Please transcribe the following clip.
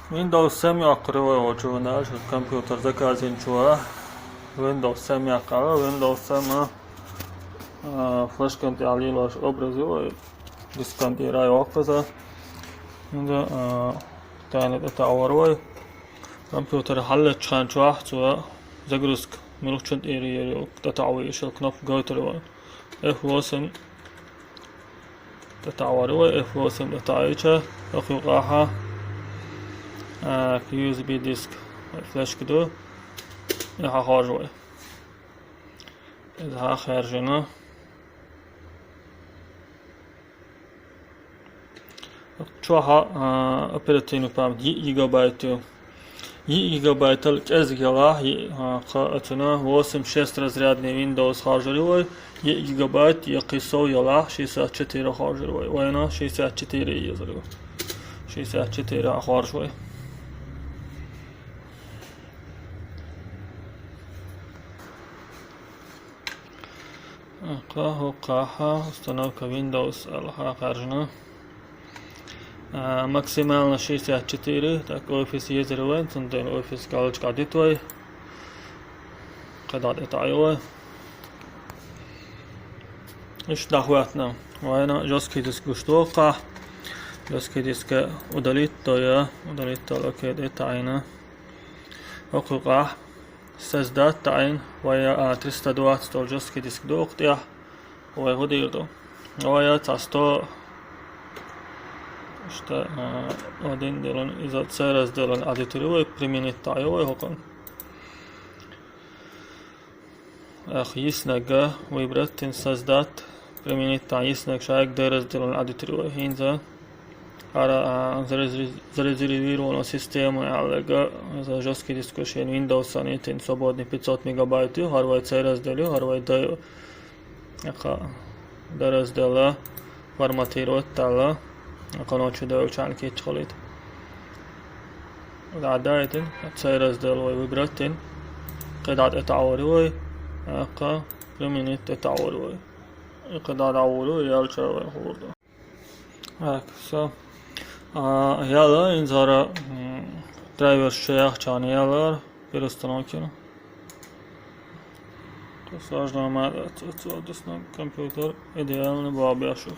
Windows 7 открываю что компьютер заказен чего. Windows 7 Windows 7 флешканты алилаш образы дисканты рай окфаза. Тайны это аварой. Компьютер халлет чхан чуах чуа загрузка. Милучент ири تتعوي إيش الكنوب جوتر F8 تتعوي F8 تتعيشه أخي قاحة USB ديسك فلاش كده يها خارجوي إذا خارجنا شوها أبرتينو بام جيجا بايت جيجا بايت الجزء قاتنا 8-6 разрядный Windows харжировой гигабайт يقيسو يلا 64 харжировой وينا 64 يزرو 64 харжировой قاها установка Windows харжنا максимально 64, так офис езеруен, центен офис галочка дитвой, когда детайлы. Иш дахватна, вайна жесткий диск гуштока, жесткий диск удалит, то я удалит толоке детайна. Округа создать тайн, вая 320 жесткий диск доктя, вай годирдо, вая 100 что один делен из-за церас делен адитировой применить таевой хокон. Яснага выбрать создать применить та яснаг шайк дерас делен адитировой хинза зарезервирована система аллега за жесткий дискушен Windows анитин свободный 500 мегабайт харвай церас делю харвай даю дерас дела форматировать тала قناتشو داو چان كيتش خليت العدايتن تسيرز دلوي وبرتن قداد اتعوري اقا برمينيت اتعوري قداد عوري يالشاوي خوردا هاك سو يالا انزارا درايفر شيخ چان يالار перестановки сложно мать компьютер идеальный бабяшек